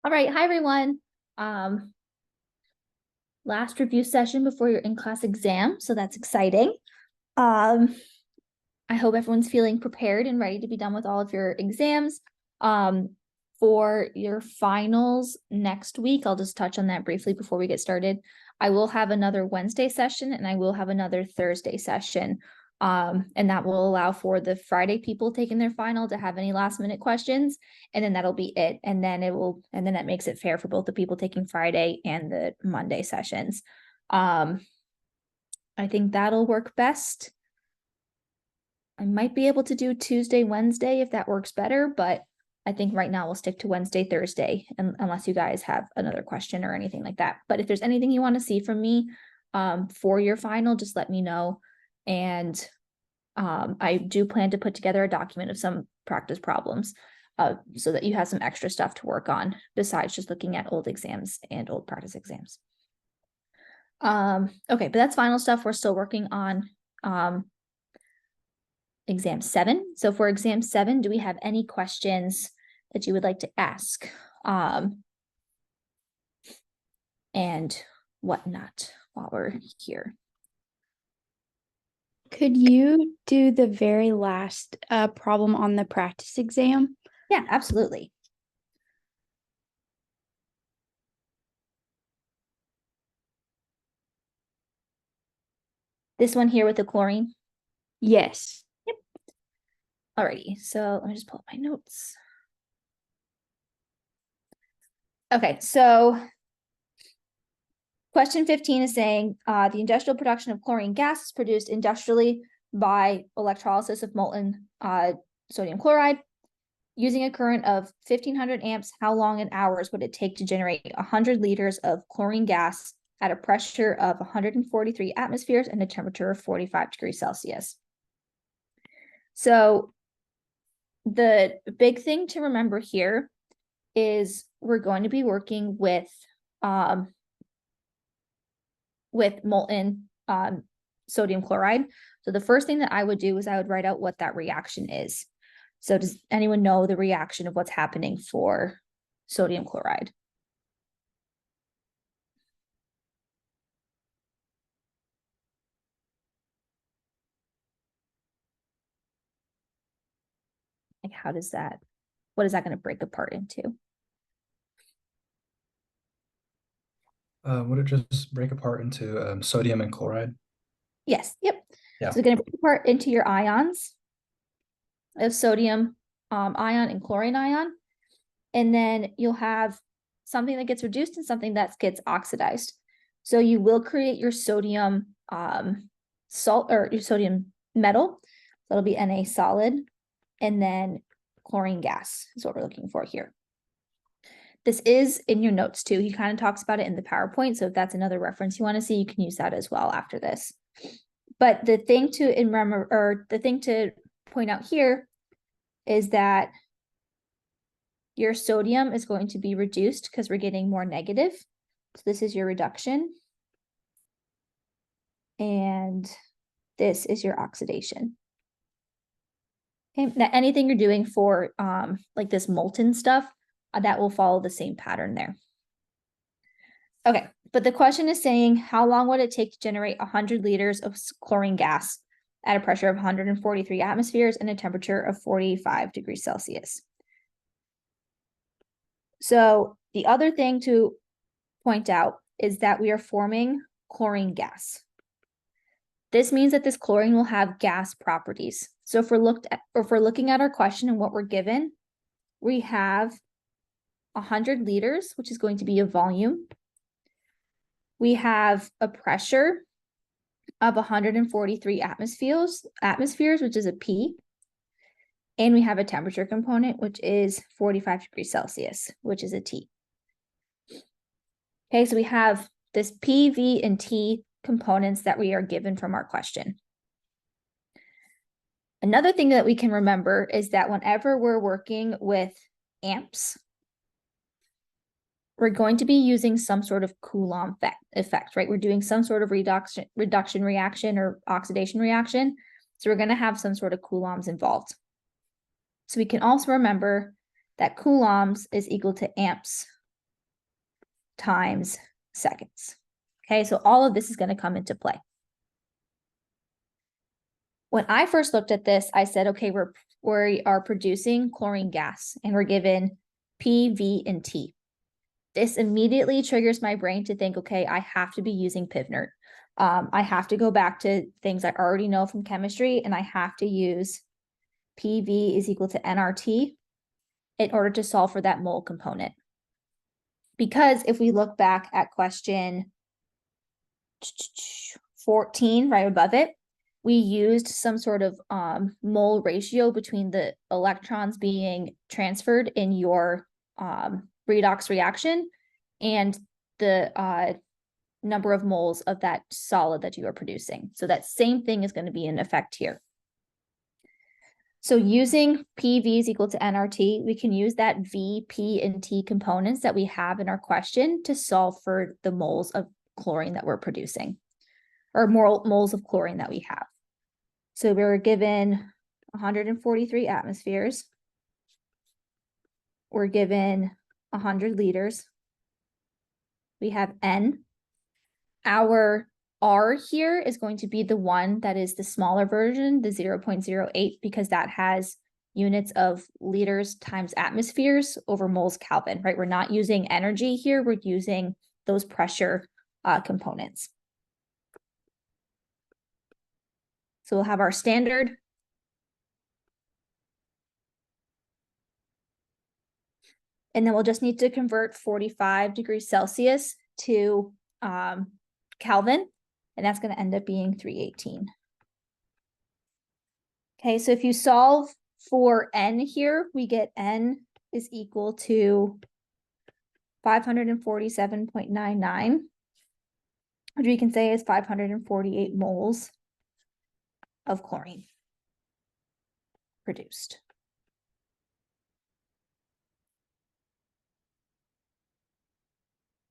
All right, hi everyone. Last review session before your in-class exam, so that's exciting. I hope everyone's feeling prepared and ready to be done with all of your exams. For your finals next week, I'll just touch on that briefly before we get started. I will have another Wednesday session and I will have another Thursday session. And that will allow for the Friday people taking their final to have any last minute questions, and then that'll be it. And then that makes it fair for both the people taking Friday and the Monday sessions. I think that'll work best. I might be able to do Tuesday, Wednesday if that works better, but I think right now we'll stick to Wednesday, Thursday, unless you guys have another question or anything like that. But if there's anything you want to see from me for your final, just let me know. And I do plan to put together a document of some practice problems so that you have some extra stuff to work on besides just looking at old exams and old practice exams. Okay, but that's final stuff. We're still working on exam 7. So for exam 7, do we have any questions that you would like to ask? And whatnot while we're here. Could you do the very last problem on the practice exam? Yeah, absolutely. This one here with the chlorine? Yes. Yep. Alrighty, so let me just pull up my notes. Okay, so question 15 is saying the industrial production of chlorine gas is produced industrially by electrolysis of molten sodium chloride. Using a current of 1500 amps, how long in hours would it take to generate 100 liters of chlorine gas at a pressure of 143 atmospheres and a temperature of 45 degrees Celsius? So the big thing to remember here is we're going to be working with molten sodium chloride. So the first thing that I would do is I would write out what that reaction is. So does anyone know the reaction of what's happening for sodium chloride? Like what is that going to break apart into? Would it just break apart into sodium and chloride? Yes, yep. Yeah. So it's going to break apart into your ions of sodium ion and chlorine ion. And then you'll have something that gets reduced and something that gets oxidized. So you will create your sodium salt or your sodium metal. That'll be Na solid. And then chlorine gas is what we're looking for here. This is in your notes too. He kind of talks about it in the PowerPoint. So if that's another reference you want to see, you can use that as well after this. But the thing to remember, or the thing to point out here is that your sodium is going to be reduced because we're getting more negative. So this is your reduction. And this is your oxidation. Okay, now anything you're doing for like this molten stuff, that will follow the same pattern there. Okay, but the question is saying, how long would it take to generate 100 liters of chlorine gas at a pressure of 143 atmospheres and a temperature of 45 degrees Celsius? So the other thing to point out is that we are forming chlorine gas. This means that this chlorine will have gas properties. So if we're looking at our question and what we're given, we have 100 liters, which is going to be a volume. We have a pressure of 143 atmospheres, which is a P. And we have a temperature component, which is 45 degrees Celsius, which is a T. Okay, so we have this P, V, and T components that we are given from our question. Another thing that we can remember is that whenever we're working with amps, we're going to be using some sort of Coulomb effect, right? We're doing some sort of reduction reaction or oxidation reaction. So we're going to have some sort of coulombs involved. So we can also remember that coulombs is equal to amps times seconds. Okay, so all of this is going to come into play. When I first looked at this, I said, okay, we are producing chlorine gas and we're given P, V, and T. This immediately triggers my brain to think, okay, I have to be using PivNert. I have to go back to things I already know from chemistry, and I have to use PV is equal to nRT in order to solve for that mole component. Because if we look back at question 14, right above it, we used some sort of mole ratio between the electrons being transferred in your redox reaction and the number of moles of that solid that you are producing. So that same thing is going to be in effect here. So using PV is equal to nRT, we can use that V, P, and T components that we have in our question to solve for the moles of chlorine that we're producing, or moles of chlorine that we have. So we were given 143 atmospheres. We're given 100 liters. We have N. Our R here is going to be the one that is the smaller version, the 0.08, because that has units of liters times atmospheres over moles Kelvin, right? We're not using energy here. We're using those pressure components. So we'll have our standard. And then we'll just need to convert 45 degrees Celsius to Kelvin, and that's going to end up being 318. Okay, so if you solve for N here, we get N is equal to 547.99, which we can say is 548 moles of chlorine produced.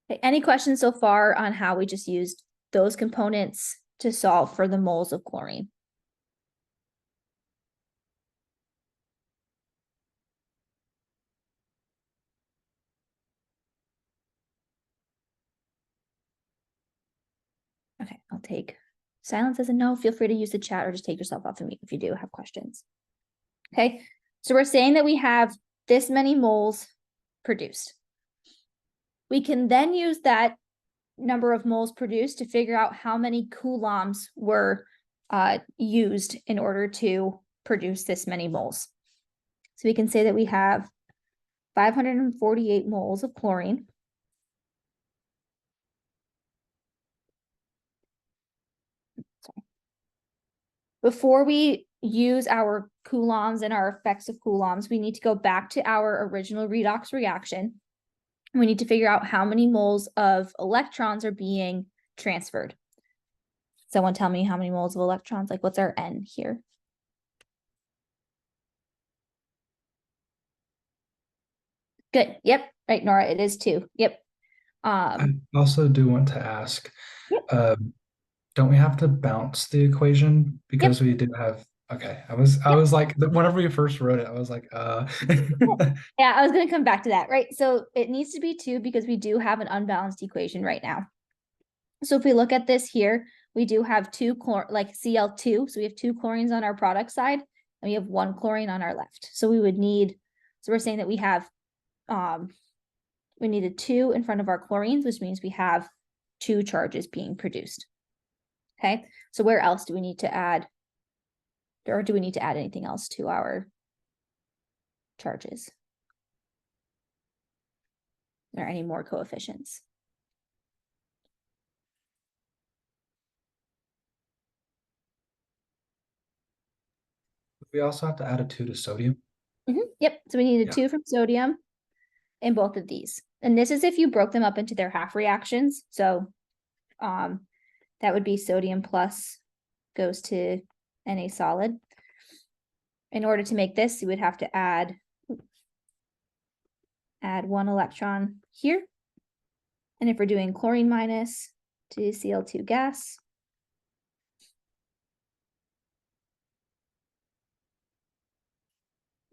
Okay, any questions so far on how we just used those components to solve for the moles of chlorine? Okay, I'll take silence as a no. Feel free to use the chat or just take yourself off of mute if you do have questions. Okay, so we're saying that we have this many moles produced. We can then use that number of moles produced to figure out how many coulombs were used in order to produce this many moles. So we can say that we have 548 moles of chlorine. Sorry. Before we use our coulombs and our effects of coulombs, we need to go back to our original redox reaction. We need to figure out how many moles of electrons are being transferred. Someone tell me how many moles of electrons, like what's our N here? Good. Yep. Right, Nora, it is 2. Yep. I also do want to ask, Yep. don't we have to bounce the equation because we do have, okay, I was like, whenever we first wrote it, I was like, Yeah, I was going to come back to that, right? So it needs to be 2 because we do have an unbalanced equation right now. So if we look at this here, we do have 2 like Cl2. So we have 2 chlorines on our product side and we have 1 chlorine on our left. So we would need, so we're saying that we have, we needed 2 in front of our chlorines, which means we have 2 charges being produced. Okay, so where else do we need to add, or do we need to add anything else to our charges? Are there any more coefficients? we also have to add a 2 to sodium. Yep, so we needed 2 from sodium in both of these. And this is if you broke them up into their half reactions. So that would be sodium plus goes to Na solid. In order to make this, you would have to add 1 electron here. And if we're doing chlorine minus to Cl2 gas,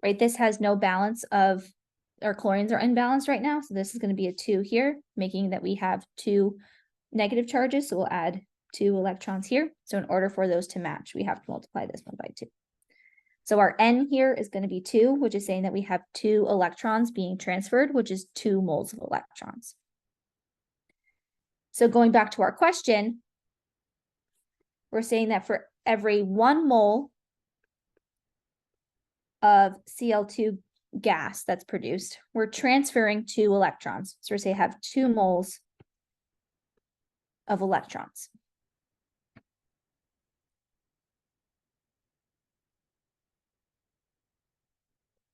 right, this has no balance of our chlorines are unbalanced right now. So this is going to be a 2 here, making that we have 2 negative charges. So we'll add 2 electrons here. So in order for those to match, we have to multiply this one by 2. So our N here is going to be 2, which is saying that we have 2 electrons being transferred, which is 2 moles of electrons. So going back to our question, we're saying that for every 1 mole of Cl2 gas that's produced, we're transferring 2 electrons. So we're saying have 2 moles of electrons.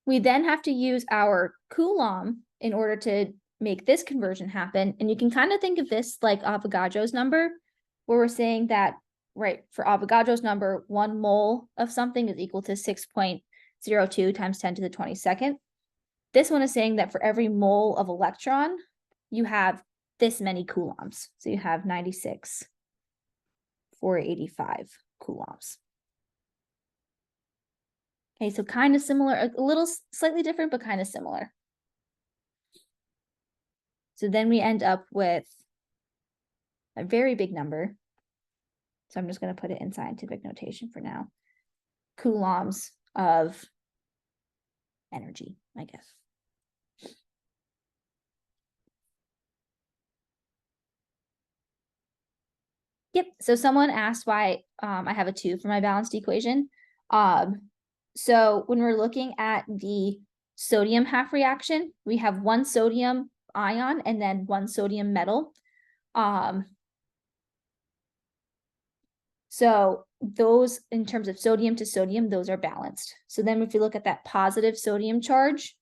We then have to use our Coulomb in order to make this conversion happen. And you can kind of think of this like Avogadro's number, where we're saying that, right, for Avogadro's number, 1 mole of something is equal to 6.02 times 10 to the 22nd. This one is saying that for every mole of electron, you have this many coulombs. So you have 96,485 coulombs. Okay, so kind of similar, a little slightly different, but kind of similar. So then we end up with a very big number. So I'm just going to put it in scientific notation for now. Coulombs of energy, I guess. Yep, so someone asked why I have a 2 for my balanced equation. So when we're looking at the sodium half reaction, we have 1 sodium ion and then 1 sodium metal. So those, in terms of sodium to sodium, those are balanced. So then if you look at that positive sodium charge,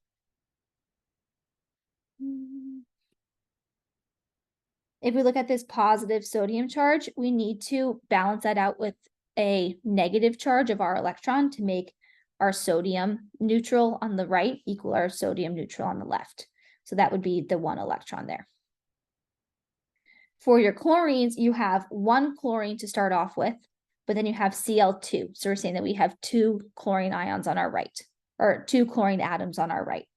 if we look at this positive sodium charge, we need to balance that out with a negative charge of our electron to make our sodium neutral on the right equal our sodium neutral on the left. So that would be the 1 electron there. For your chlorines, you have 1 chlorine to start off with, but then you have Cl2. So we're saying that we have 2 chlorine ions on our right, or 2 chlorine atoms on our right.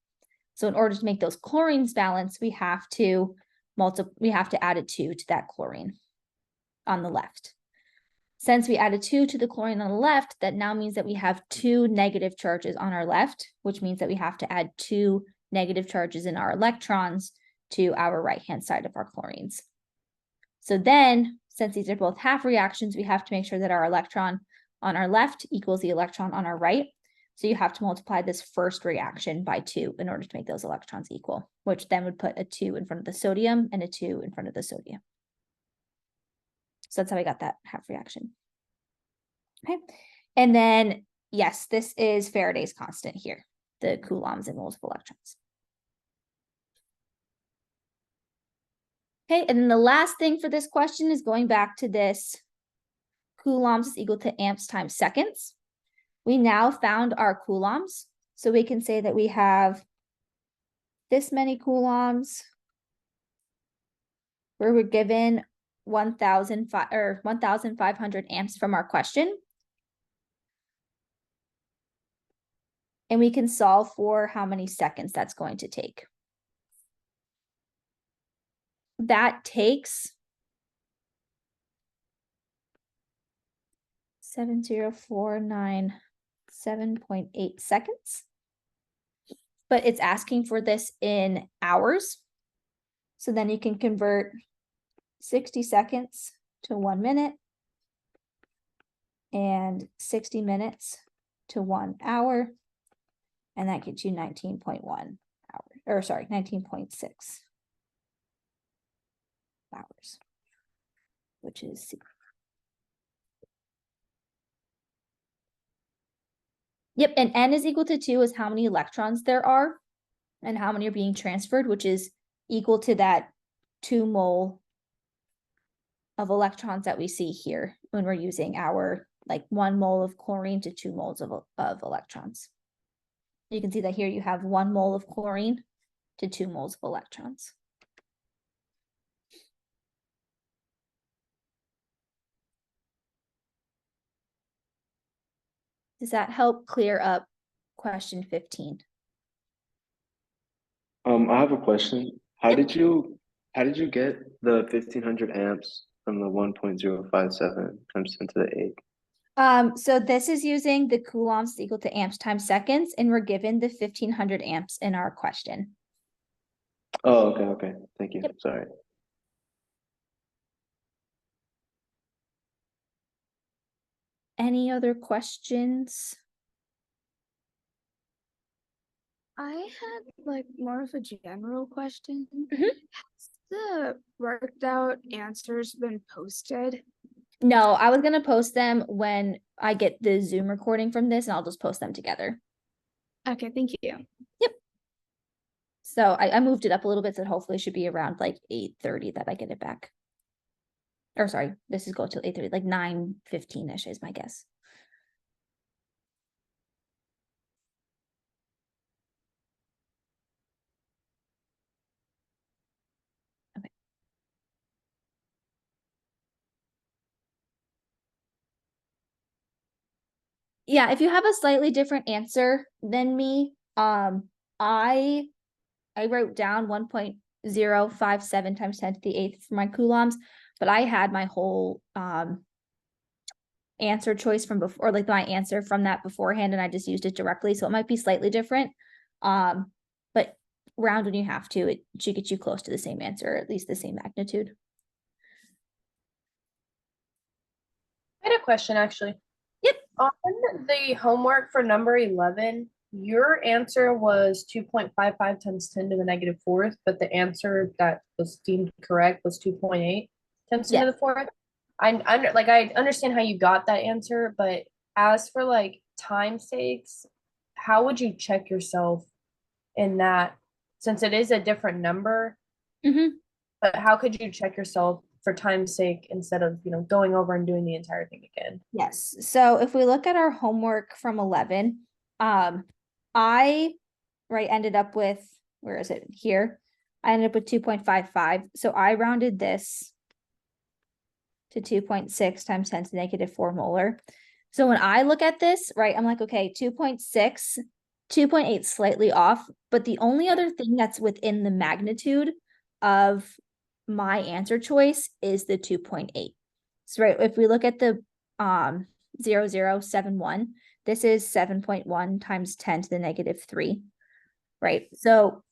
So in order to make those chlorines balance, we have to add a 2 to that chlorine on the left. Since we added 2 to the chlorine on the left, that now means that we have 2 negative charges on our left, which means that we have to add 2 negative charges in our electrons to our right-hand side of our chlorines. So then, since these are both half reactions, we have to make sure that our electron on our left equals the electron on our right. So you have to multiply this first reaction by 2 in order to make those electrons equal, which then would put a 2 in front of the sodium and a 2 in front of the sodium. So that's how I got that half reaction. Okay. And then, yes, this is Faraday's constant here, the coulombs and moles of electrons. Okay, and then the last thing for this question is going back to this coulombs is equal to amps times seconds. We now found our coulombs, so we can say that we have this many coulombs where we're given 1,500 amps from our question. And we can solve for how many seconds that's going to take. That takes 70497.8 seconds. But it's asking for this in hours. So then you can convert 60 seconds to 1 minute and 60 minutes to 1 hour. And that gets you 19.1 hours, or sorry, 19.6 hours, which is C. Yep, and N is equal to 2 is how many electrons there are and how many are being transferred, which is equal to that 2 mole of electrons that we see here when we're using our 1 mole of chlorine to 2 moles of electrons. You can see that here you have 1 mole of chlorine to 2 moles of electrons. Does that help clear up question 15? I have a question. How Yep. did you get the 1500 amps from the 1.057 times 10 to the 8? So this is using the coulombs equal to amps times seconds, and we're given the 1500 amps in our question. Oh, okay. Thank you. Yep. Sorry. Any other questions? I had like more of a general question. Mhm. Has the worked out answers been posted? No, I was gonna post them when I get the Zoom recording from this, and I'll just post them together. Okay, thank you. So I moved it up a little bit, so hopefully it should be around like 8:30 that I get it back. Or sorry, this is go till 8:30, like 9:15-ish is my guess. Okay. Yeah, if you have a slightly different answer than me, I wrote down 1.057 times 10 to the eighth for my coulombs, but I had my whole answer choice from before, like my answer from that beforehand, and I just used it directly, so it might be slightly different. But round when you have to, it should get you close to the same answer, or at least the same magnitude. I had a question actually. Yep. On the homework for number 11, your answer was 2.55 times 10 to the negative fourth, but the answer that was deemed correct was 2.8 times 10 to the fourth. I understand how you got that answer, but as for like time sakes, how would you check yourself in that, since it is a different number? Mhm. But how could you check yourself for time's sake instead of, going over and doing the entire thing again? Yes, so if we look at our homework from 11, I ended up with, where is it here? I ended up with 2.55, so I rounded this to 2.6 times 10 to the negative 4 molar. So when I look at this, right, I'm like, okay, 2.6, 2.8 slightly off, but the only other thing that's within the magnitude of my answer choice is the 2.8. So right, if we look at the 0071, this is 7.1 times 10 to the negative 3, right? So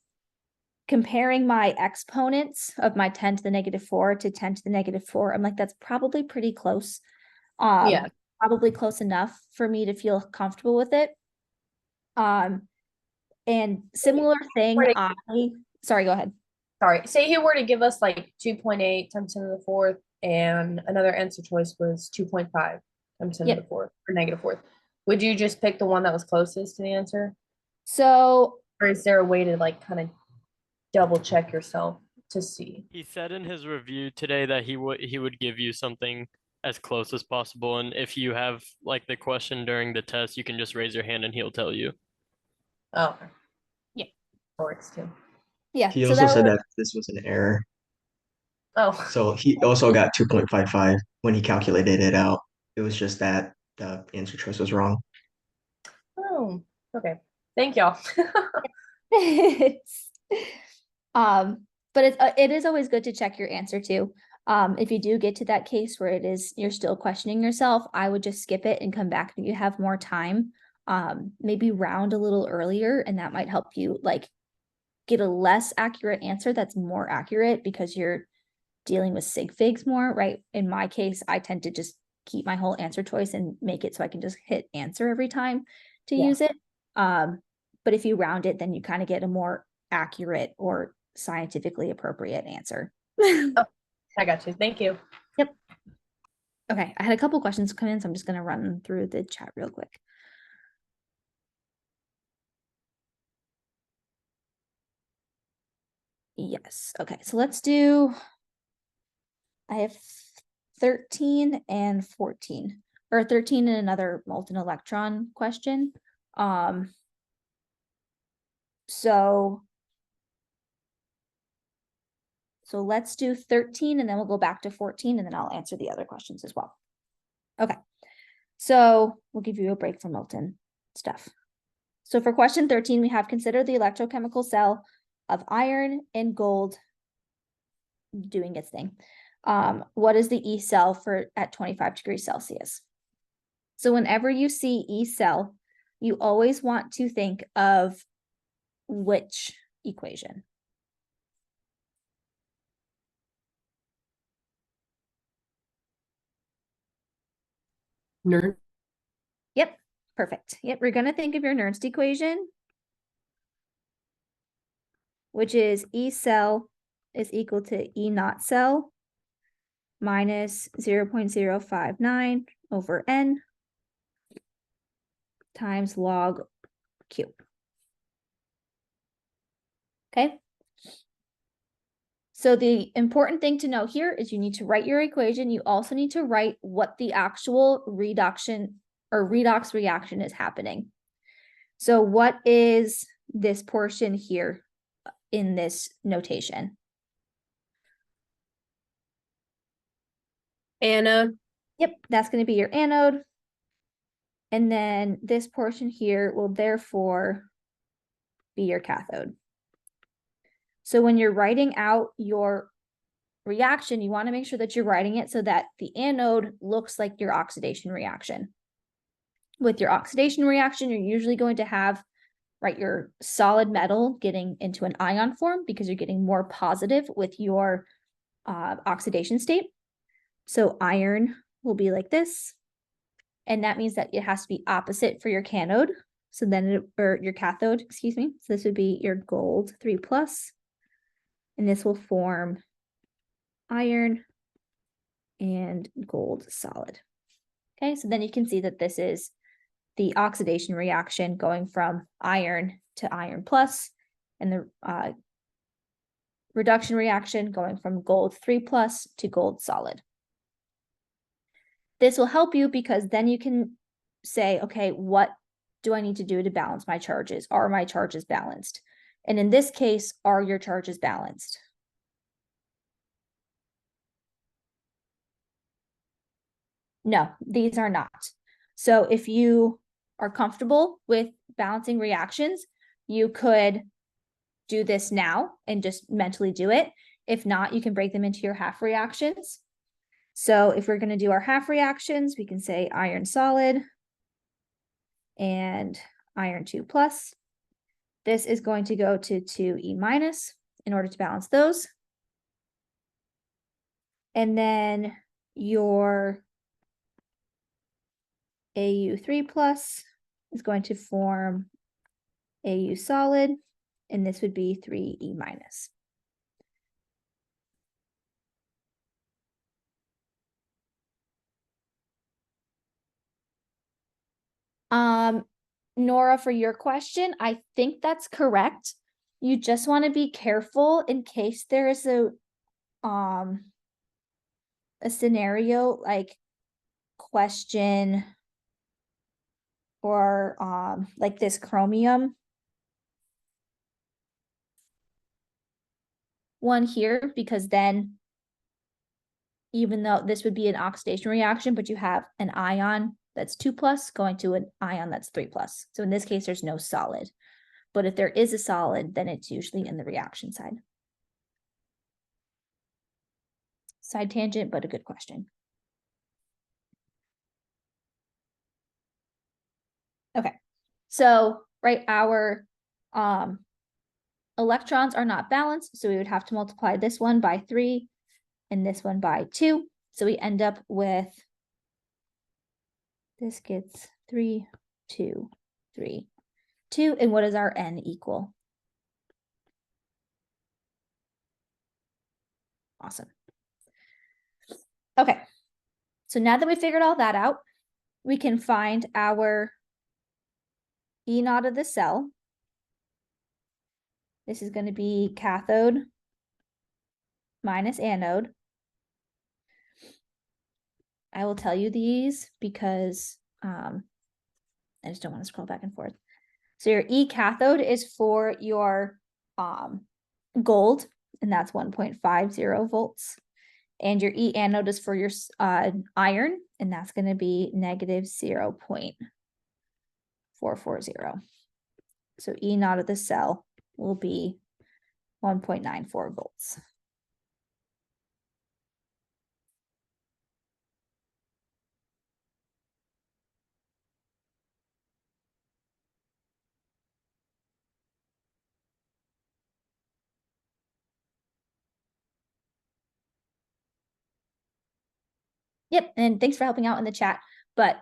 comparing my exponents of my 10 to the negative 4 to 10 to the negative 4, I'm like, that's probably pretty close. Yeah. Probably close enough for me to feel comfortable with it. And similar thing, sorry, go ahead. Sorry, say he were to give us like 2.8 times 10 to the fourth, and another answer choice was 2.5 times 10 to Yep. the fourth, or negative fourth. Would you just pick the one that was closest to the answer? So, Or is there a way to like kind of double check yourself to see? He said in his review today that he would give you something as close as possible, and if you have like the question during the test, you can just raise your hand and he'll tell you. Oh. Yeah. Works too. yeah, He so also that said was, that this was an error. Oh. So he also got 2.55 when he calculated it out. It was just that the answer choice was wrong. Oh, okay. Thank y'all. But it is always good to check your answer too. If you do get to that case where you're still questioning yourself, I would just skip it and come back when you have more time. Maybe round a little earlier, and that might help you like get a less accurate answer that's more accurate because you're dealing with sig figs more, right? In my case, I tend to just keep my whole answer choice and make it so I can just hit answer every time to use it. But if you round it, then you kind of get a more accurate or scientifically appropriate answer. I got you. Thank you. Yep. Okay, I had a couple questions come in, so I'm just going to run through the chat real quick. Yes. Okay, so let's do, I have 13 and 14, or 13 and another molten electron question. So let's do 13 and then we'll go back to 14 and then I'll answer the other questions as well. Okay, so we'll give you a break from molten stuff. So for question 13, we have consider the electrochemical cell of iron and gold doing its thing. What is the E cell for at 25 degrees Celsius? So whenever you see E cell, you always want to think of which equation? Nerd. Yep, perfect. Yep, we're going to think of your Nernst equation, which is E cell is equal to E naught cell minus 0.059 over N times log Q. Okay. So the important thing to know here is you need to write your equation. You also need to write what the actual reduction or redox reaction is happening. So what is this portion here in this notation? Anode. Yep, that's going to be your anode. And then this portion here will therefore be your cathode. So when you're writing out your reaction, you want to make sure that you're writing it so that the anode looks like your oxidation reaction. With your oxidation reaction, you're usually going to have, right, your solid metal getting into an ion form because you're getting more positive with your oxidation state. So iron will be like this. And that means that it has to be opposite for your cathode. So then, or your cathode, excuse me. So this would be your gold 3+. And this will form iron and gold solid. Okay, so then you can see that this is the oxidation reaction going from iron to iron plus, and the reduction reaction going from gold 3+ to gold solid. This will help you because then you can say, okay, what do I need to do to balance my charges? Are my charges balanced? And in this case, are your charges balanced? No, these are not. So if you are comfortable with balancing reactions, you could do this now and just mentally do it. If not, you can break them into your half reactions. So if we're going to do our half reactions, we can say iron solid and iron 2+. This is going to go to 2E- in order to balance those. And then your Au3+ is going to form Au solid, and this would be 3E-. Nora, for your question, I think that's correct. You just want to be careful in case there is a scenario like question or like this chromium one here, because then even though this would be an oxidation reaction, but you have an ion that's 2+ going to an ion that's 3+. So in this case, there's no solid. But if there is a solid, then it's usually in the reaction side. Side tangent, but a good question. Okay, so right, our electrons are not balanced, so we would have to multiply this one by 3 and this one by 2. So we end up with, this gets 3, 2, 3, 2. And what does our N equal? Awesome. Okay, so now that we figured all that out, we can find our E naught of the cell. This is going to be cathode minus anode. I will tell you these because I just don't want to scroll back and forth. So your E cathode is for your gold, and that's 1.50 volts. And your E anode is for your iron, and that's going to be negative 0.440. So E naught of the cell will be 1.94 volts. Yep, and thanks for helping out in the chat, but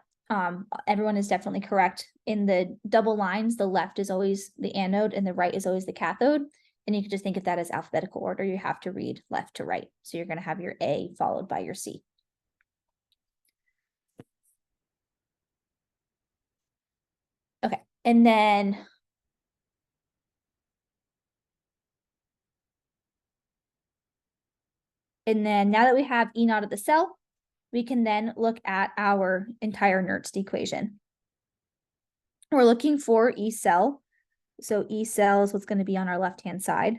everyone is definitely correct. In the double lines, the left is always the anode and the right is always the cathode. And you can just think of that as alphabetical order. You have to read left to right. So you're going to have your A followed by your C. Okay, and then now that we have E naught of the cell, we can then look at our entire Nernst equation. We're looking for E cell. So E cell is what's going to be on our left-hand side,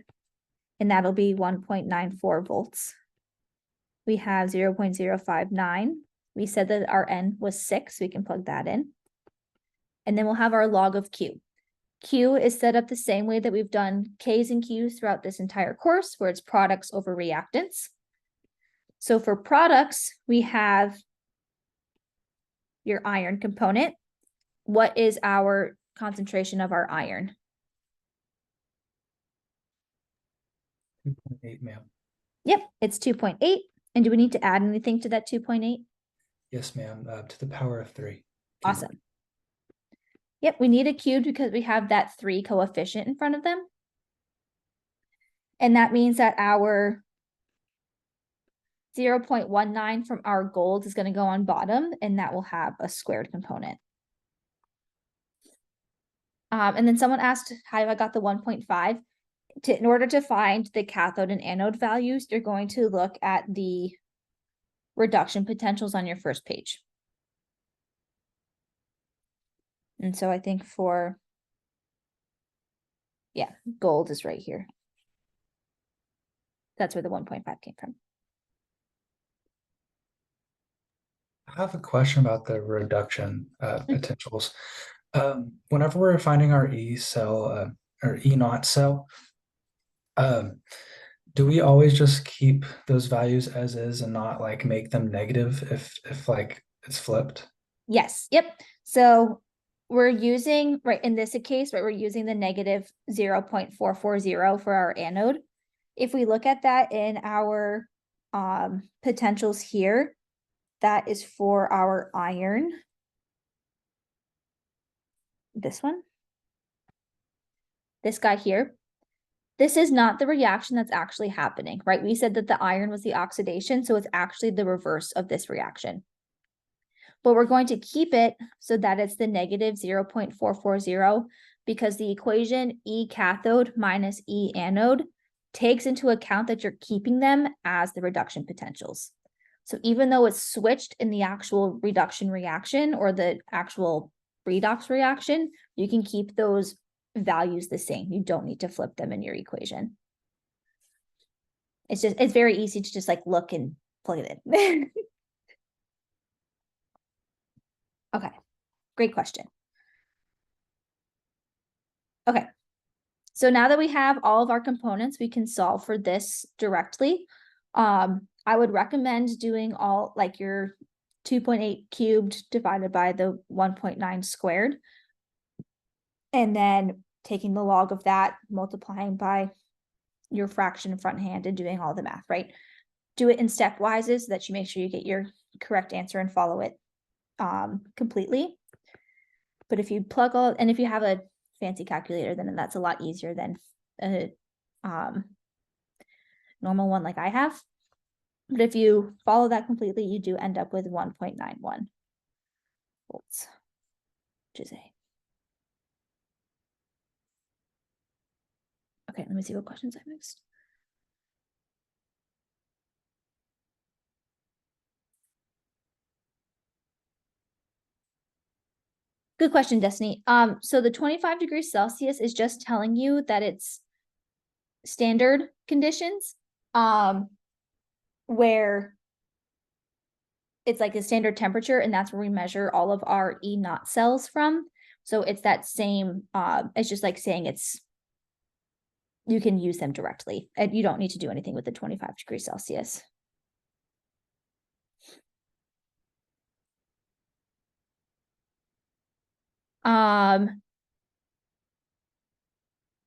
and that'll be 1.94 volts. We have 0.059. We said that our N was 6, so we can plug that in. And then we'll have our log of Q. Q is set up the same way that we've done Ks and Qs throughout this entire course, where it's products over reactants. So for products, we have your iron component. What is our concentration of our iron? 2.8, ma'am. Yep, it's 2.8. And do we need to add anything to that 2.8? Yes, ma'am. To the power of 3. Awesome. Yep, we need a cubed because we have that 3 coefficient in front of them. And that means that our 0.19 from our gold is going to go on bottom, and that will have a squared component. And then someone asked how I got the 1.5. In order to find the cathode and anode values, you're going to look at the reduction potentials on your first page. And so I think for, yeah, gold is right here. That's where the 1.5 came from. I have a question about the reduction potentials. Whenever we're finding our E cell or E naught cell, do we always just keep those values as is and not like make them negative if like it's flipped? Yes. Yep. So we're using, right, in this case, right, we're using the negative 0.440 for our anode. If we look at that in our potentials here, that is for our iron. This one. This guy here. This is not the reaction that's actually happening, right? We said that the iron was the oxidation, so it's actually the reverse of this reaction. But we're going to keep it so that it's the negative 0.440 because the equation E cathode minus E anode takes into account that you're keeping them as the reduction potentials. So even though it's switched in the actual reduction reaction or the actual redox reaction, you can keep those values the same. You don't need to flip them in your equation. It's very easy to just like look and plug it in. Okay, great question. Okay, so now that we have all of our components, we can solve for this directly. I would recommend doing all like your 2.8 cubed divided by the 1.9 squared. And then taking the log of that, multiplying by your fraction front hand and doing all the math, right? Do it in stepwise so that you make sure you get your correct answer and follow it completely. But if you plug all, and if you have a fancy calculator, then that's a lot easier than a normal one like I have. But if you follow that completely, you do end up with 1.91 volts, which is A. Okay, let me see what questions I missed. Good question, Destiny. So the 25 degrees Celsius is just telling you that it's standard conditions, where it's like a standard temperature, and that's where we measure all of our E naught cells from. So it's that same, it's just like saying it's you can use them directly, and you don't need to do anything with the 25 degrees Celsius.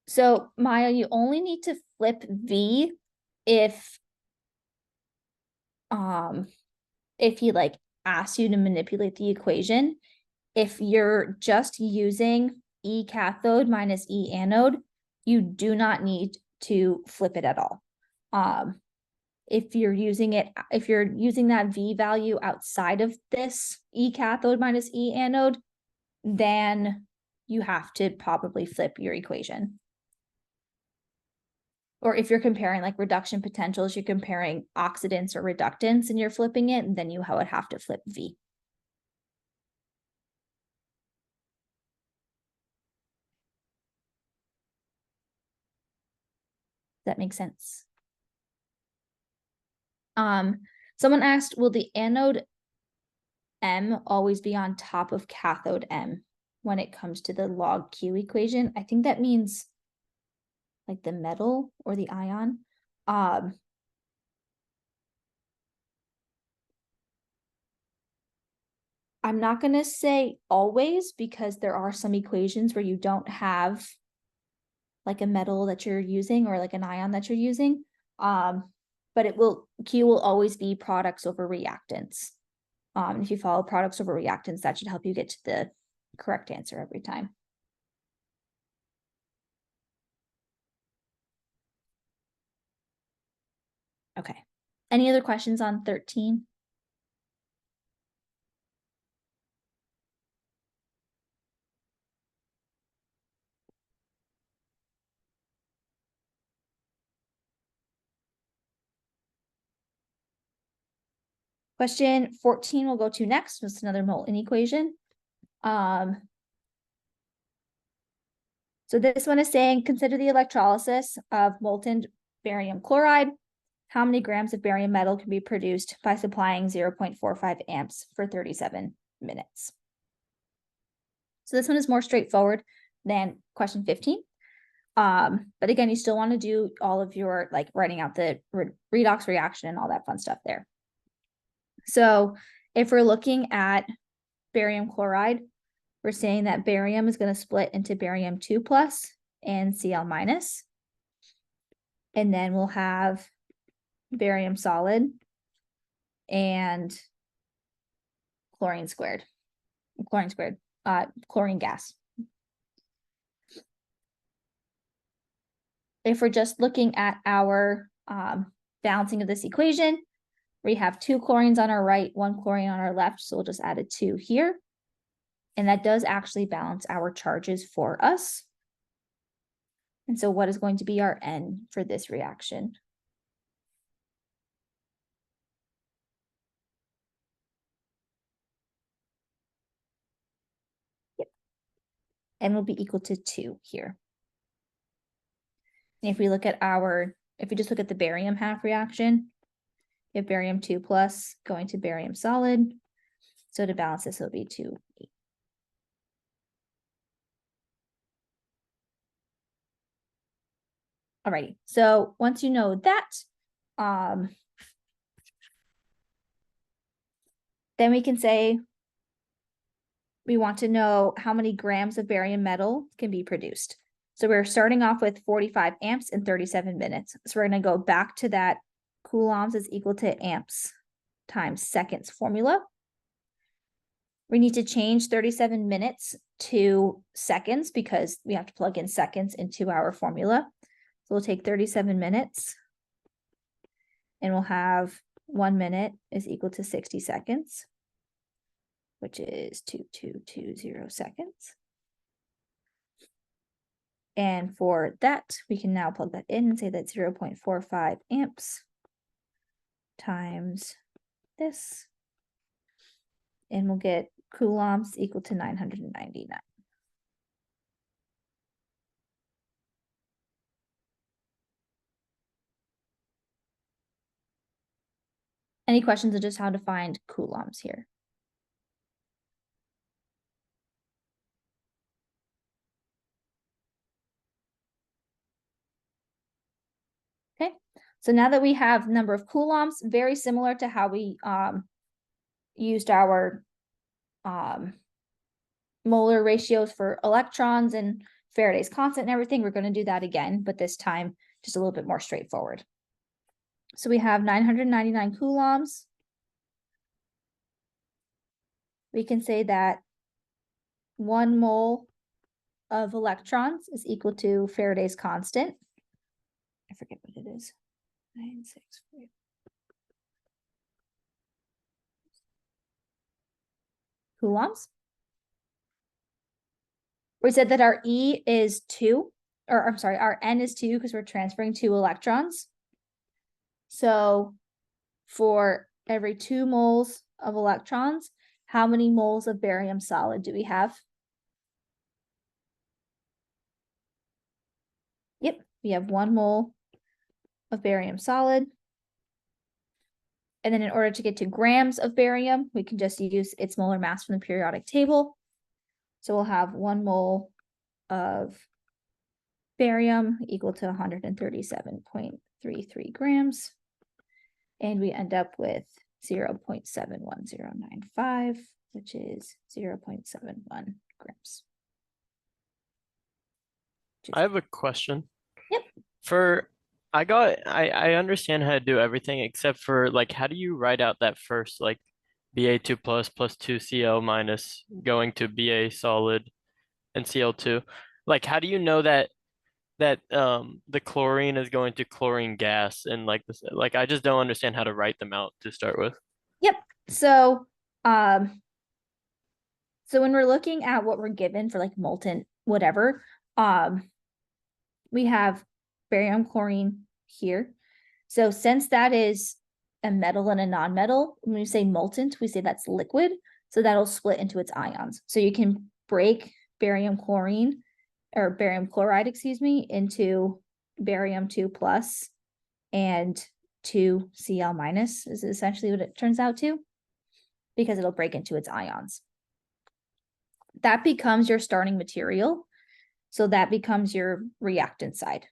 So Maya, you only need to flip V if he like asks you to manipulate the equation. If you're just using E cathode minus E anode, you do not need to flip it at all. If you're using that V value outside of this E cathode minus E anode, then you have to probably flip your equation. Or if you're comparing like reduction potentials, you're comparing oxidants or reductants and you're flipping it, then you would have to flip V. That makes sense. Someone asked, will the anode M always be on top of cathode M when it comes to the log Q equation? I think that means like the metal or the ion. I'm not going to say always, because there are some equations where you don't have like a metal that you're using or like an ion that you're using. But Q will always be products over reactants. If you follow products over reactants, that should help you get to the correct answer every time. Okay. Any other questions on 13? Question 14 we'll go to next. It's another Moulton equation. So this one is saying, consider the electrolysis of molten barium chloride. How many grams of barium metal can be produced by supplying 0.45 amps for 37 minutes? So this one is more straightforward than question 15. But again, you still want to do all of your like writing out the redox reaction and all that fun stuff there. So if we're looking at barium chloride, we're saying that barium is going to split into barium 2 plus and Cl minus. And then we'll have barium solid and chlorine gas. If we're just looking at our balancing of this equation, we have 2 chlorines on our right, 1 chlorine on our left, so we'll just add a 2 here. And that does actually balance our charges for us. And so what is going to be our N for this reaction? Yep. N will be equal to 2 here. And if we look at if we just look at the barium half reaction, you have barium 2 plus going to barium solid. So to balance this, it'll be 2, 8. Alrighty, so once you know that, then we can say we want to know how many grams of barium metal can be produced. So we're starting off with 45 amps in 37 minutes. So we're going to go back to that coulombs is equal to amps times seconds formula. We need to change 37 minutes to seconds because we have to plug in seconds into our formula. So we'll take 37 minutes and we'll have 1 minute is equal to 60 seconds, which is 2220 seconds. And for that, we can now plug that in and say that 0.45 amps times this, and we'll get coulombs equal to 999. Any questions on just how to find coulombs here? So now that we have number of coulombs, very similar to how we used our molar ratios for electrons and Faraday's constant and everything, we're going to do that again, but this time just a little bit more straightforward. So we have 999 coulombs. We can say that 1 mole of electrons is equal to Faraday's constant. I forget what it is. 964. Coulombs. We said that our E is 2, or I'm sorry, our N is 2 because we're transferring 2 electrons. So for every 2 moles of electrons, how many moles of barium solid do we have? Yep, we have 1 mole of barium solid. And then in order to get to grams of barium, we can just use its molar mass from the periodic table. So we'll have 1 mole of barium equal to 137.33 grams. And we end up with 0.71095, which is 0.71 grams. I have a question. Yep. I understand how to do everything except for like how do you write out that first like Ba2 plus 2Cl minus going to Ba solid and Cl2? Like how do you know that the chlorine is going to chlorine gas and like this, like I just don't understand how to write them out to start with. Yep. So when we're looking at what we're given for like molten whatever, we have barium chlorine here. So since that is a metal and a non-metal, when we say molten, we say that's liquid. So that'll split into its ions. So you can break barium chlorine or barium chloride, excuse me, into barium 2 plus and 2Cl minus is essentially what it turns out to, because it'll break into its ions. That becomes your starting material. So that becomes your reactant side.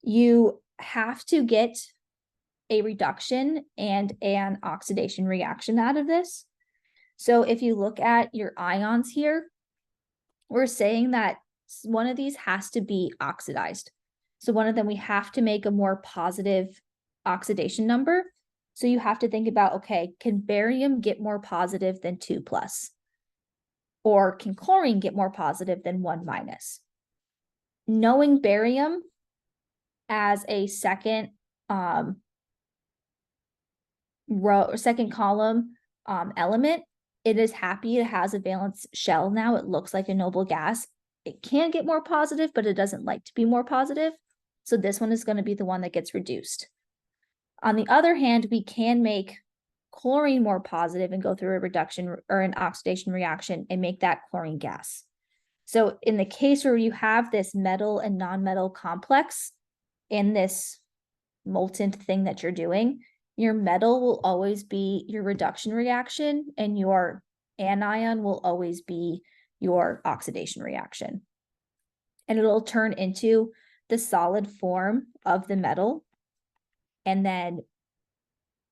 You have to get a reduction and an oxidation reaction out of this. So if you look at your ions here, we're saying that one of these has to be oxidized. So one of them, we have to make a more positive oxidation number. So you have to think about, okay, can barium get more positive than 2 plus? Or can chlorine get more positive than 1 minus? Knowing barium as a second row or second column element, it is happy it has a valence shell now. It looks like a noble gas. It can get more positive, but it doesn't like to be more positive. So this one is going to be the one that gets reduced. On the other hand, we can make chlorine more positive and go through a reduction or an oxidation reaction and make that chlorine gas. So in the case where you have this metal and non-metal complex in this molten thing that you're doing, your metal will always be your reduction reaction and your anion will always be your oxidation reaction. And it'll turn into the solid form of the metal and then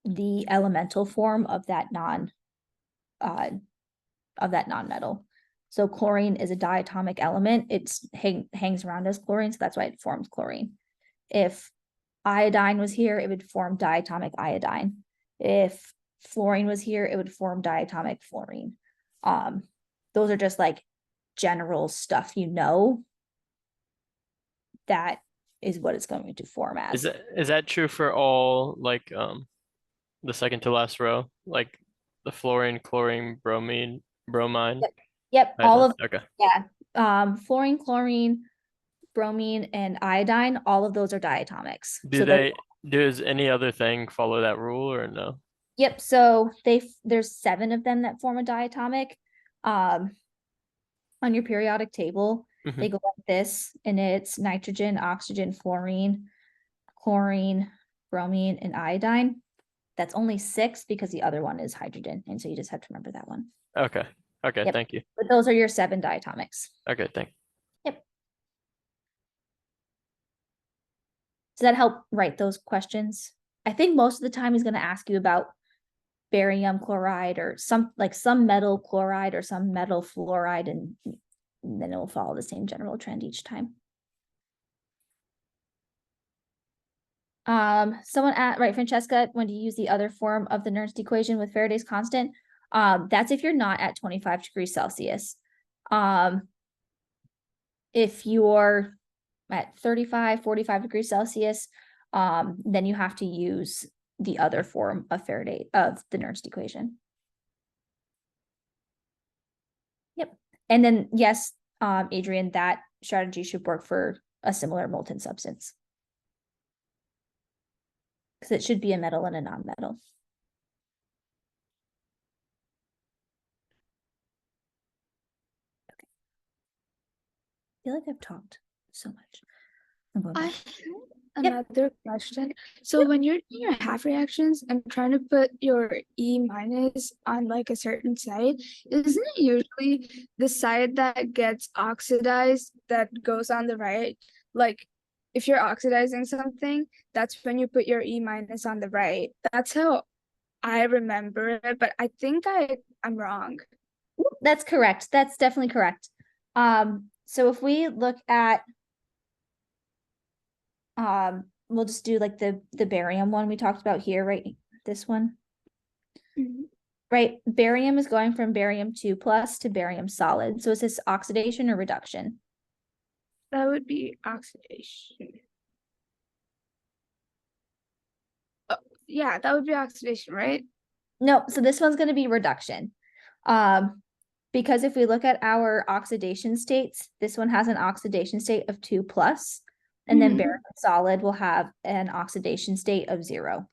the elemental form of that non-metal. So chlorine is a diatomic element. It's hangs around as chlorine, so that's why it forms chlorine. If iodine was here, it would form diatomic iodine. If fluorine was here, it would form diatomic fluorine. Those are just like general stuff, you know, that is what it's going to form as. Is that true for all like the second to last row, like the fluorine, chlorine, bromine, bromine? Yep, all of okay. Yeah. Fluorine, chlorine, bromine, and iodine, all of those are diatomics. Does any other thing follow that rule or no? Yep, so there's 7 of them that form a diatomic. On your periodic table, they go like this, and it's nitrogen, oxygen, fluorine, chlorine, bromine, and iodine. That's only 6 because the other one is hydrogen, and so you just have to remember that one. Okay. Yep. Thank you. But those are your 7 diatomics. Okay, thanks. Yep. that help write those questions? I think most of the time he's going to ask you about barium chloride or some metal chloride or some metal fluoride, and then it will follow the same general trend each time. Someone right, Francesca, when do you use the other form of the Nernst equation with Faraday's constant? That's if you're not at 25 degrees Celsius. If you're at 35, 45 degrees Celsius, then you have to use the other form of Faraday of the Nernst equation. Yep. And then yes, Adrian, that strategy should work for a similar molten substance, because it should be a metal and a non-metal. Okay. I feel like I've talked so much. I Yep. have another question. So when you're doing your half reactions and trying to put your E minus on like a certain side, isn't it usually the side that gets oxidized that goes on the right? Like if you're oxidizing something, that's when you put your E minus on the right. That's how I remember it, but I think I'm wrong. That's correct. That's definitely correct. So if we look at, we'll just do like the barium one we talked about here, right? This one. Mhm. Right, barium is going from barium 2 plus to barium solid. So is this oxidation or reduction? That would be oxidation. Oh, yeah, that would be oxidation, right? No, so this one's going to be reduction. Because if we look at our oxidation states, this one has an oxidation state of 2 plus, and then Mhm. barium solid will have an oxidation state of 0.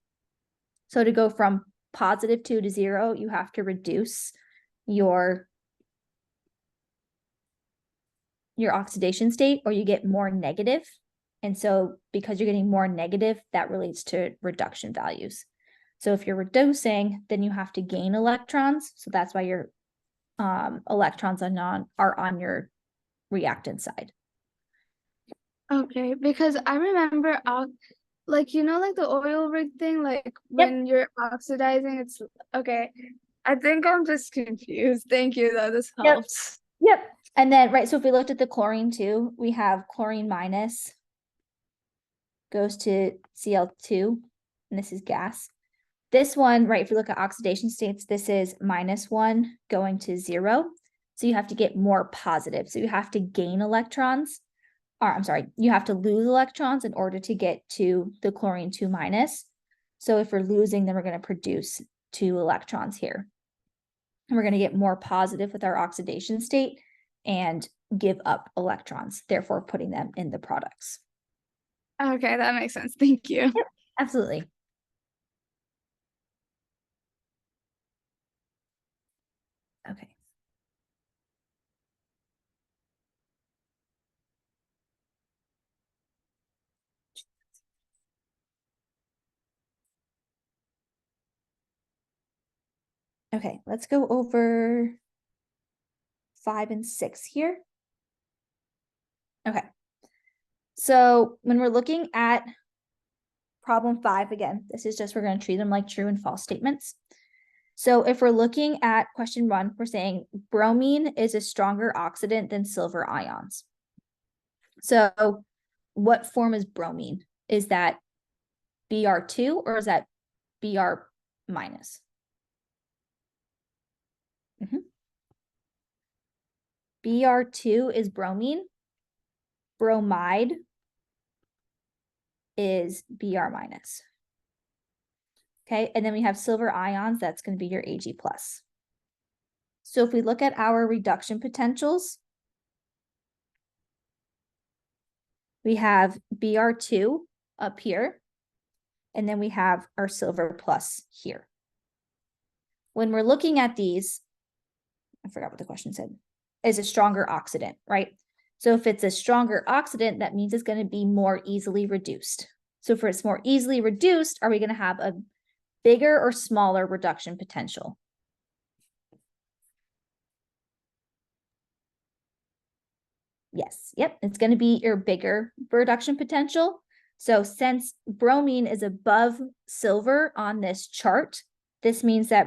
So to go from +2 to 0, you have to reduce your oxidation state, or you get more negative. And so because you're getting more negative, that relates to reduction values. So if you're reducing, then you have to gain electrons. So that's why your electrons are on your reactant side. Okay, because I remember like like the oil rig thing, like when you're oxidizing, it's okay. I think I'm just confused. Thank you though, this Yep. helps. Yep. And then, right, so if we looked at the chlorine too, we have chlorine minus goes to Cl2, and this is gas. This one, right, if we look at oxidation states, this is -1 going to 0. So you have to get more positive. So you have to gain electrons, or I'm sorry, you have to lose electrons in order to get to the chlorine 2 minus. So if we're losing, then we're going to produce 2 electrons here. And we're going to get more positive with our oxidation state and give up electrons, therefore putting them in the products. Okay, that makes sense. Thank you. Yep, absolutely. Okay. Okay, let's go over 5 and 6 here. Okay. So when we're looking at problem 5, again, this is just, we're going to treat them like true and false statements. So if we're looking at question 1, we're saying bromine is a stronger oxidant than silver ions. So what form is bromine? Is that Br2 or is that Br minus? Br2 is bromine. Bromide is Br minus. Okay, and then we have silver ions, that's going to be your Ag plus. So if we look at our reduction potentials, we have Br2 up here, and then we have our silver plus here. When we're looking at these, I forgot what the question said, is a stronger oxidant, right? So if it's a stronger oxidant, that means it's going to be more easily reduced. So if it's more easily reduced, are we going to have a bigger or smaller reduction potential? Yes, yep, it's going to be your bigger reduction potential. So since bromine is above silver on this chart, this means that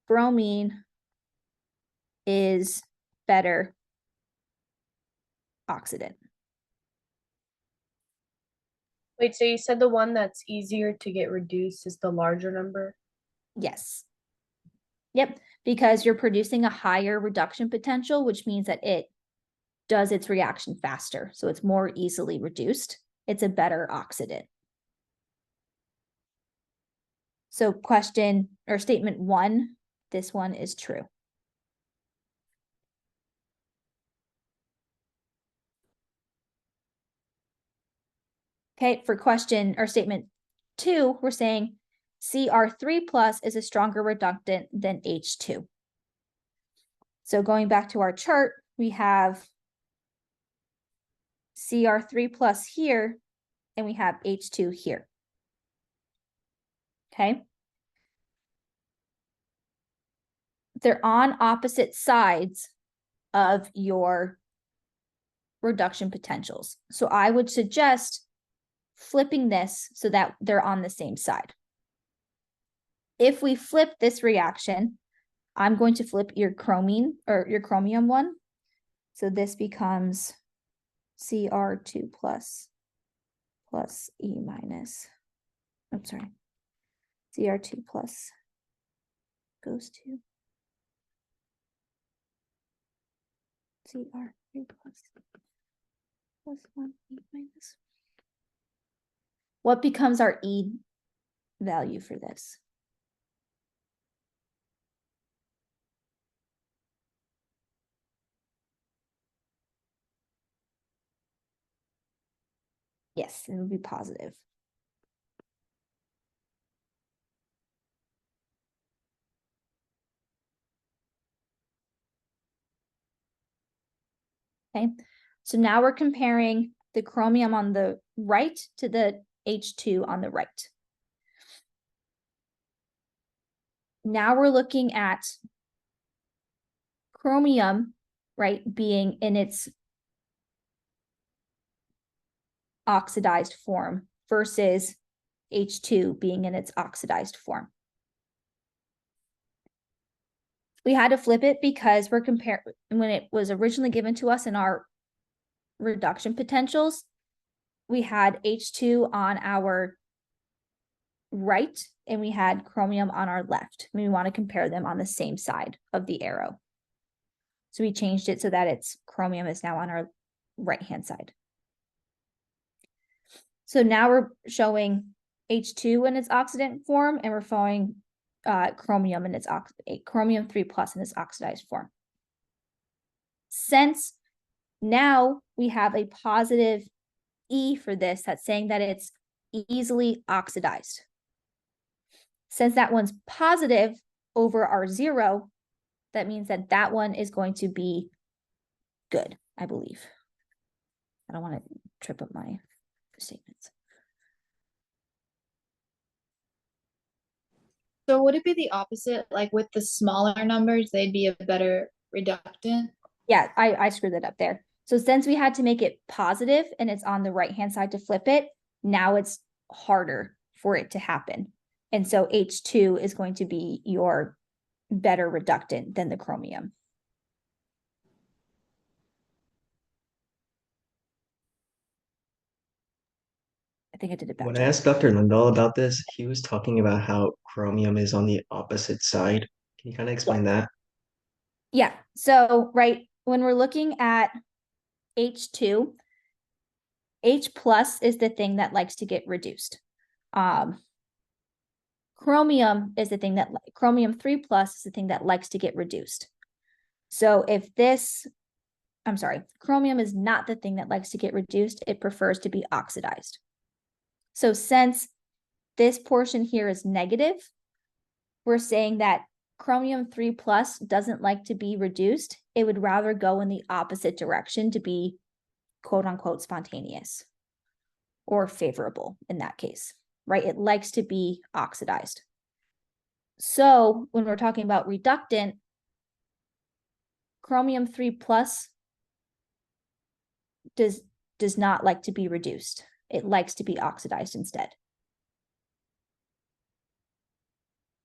bromine is better oxidant. Wait, so you said the one that's easier to get reduced is the larger number? Yes. Yep, because you're producing a higher reduction potential, which means that it does its reaction faster. So it's more easily reduced. It's a better oxidant. So question or statement 1, this one is true. Okay, for question or statement 2, we're saying Cr3 plus is a stronger reductant than H2. So going back to our chart, we have Cr3 plus here, and we have H2 here. Okay. They're on opposite sides of your reduction potentials. So I would suggest flipping this so that they're on the same side. If we flip this reaction, I'm going to flip your chromium or your chromium one. So this becomes Cr2 plus E minus. I'm sorry. Cr2 plus goes to Cr3 plus 1 E minus. What becomes our E value for this? Yes, it would be positive. Okay, so now we're comparing the chromium on the right to the H2 on the right. Now we're looking at chromium, right, being in its oxidized form versus H2 being in its oxidized form. We had to flip it because we're comparing, when it was originally given to us in our reduction potentials, we had H2 on our right and we had chromium on our left. We want to compare them on the same side of the arrow. So we changed it so that it's chromium is now on our right-hand side. So now we're showing H2 in its oxidant form, and we're showing chromium in its chromium 3 plus in its oxidized form. Since now we have a positive E for this, that's saying that it's easily oxidized. Since that one's positive over our 0, that means that that one is going to be good, I believe. I don't want to trip up my statements. So would it be the opposite? Like with the smaller numbers, they'd be a better reductant? Yeah, I screwed that up there. So since we had to make it positive and it's on the right-hand side to flip it, now it's harder for it to happen. And so H2 is going to be your better reductant than the chromium. I think I did it better. When I asked Dr. Lindahl about this, he was talking about how chromium is on the opposite side. Can you kind of explain that? Yeah, so right, when we're looking at H2, H plus is the thing that likes to get reduced. Chromium is the thing that, chromium 3 plus is the thing that likes to get reduced. So if this, I'm sorry, chromium is not the thing that likes to get reduced, it prefers to be oxidized. So since this portion here is negative, we're saying that chromium 3 plus doesn't like to be reduced. It would rather go in the opposite direction to be quote unquote spontaneous or favorable in that case, right? It likes to be oxidized. So when we're talking about reductant, chromium 3 plus does not like to be reduced. It likes to be oxidized instead.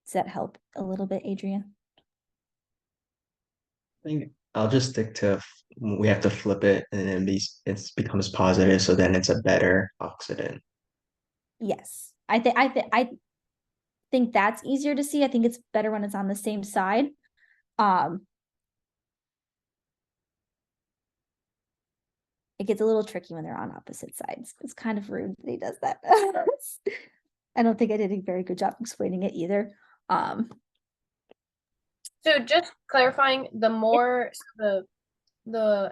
Does that help a little bit, Adrian? I think I'll just stick to we have to flip it and then it becomes positive, so then it's a better oxidant. Yes, I think that's easier to see. I think it's better when it's on the same side. It gets a little tricky when they're on opposite sides. It's kind of rude that he does that. I don't think I did a very good job explaining it either. So just clarifying, the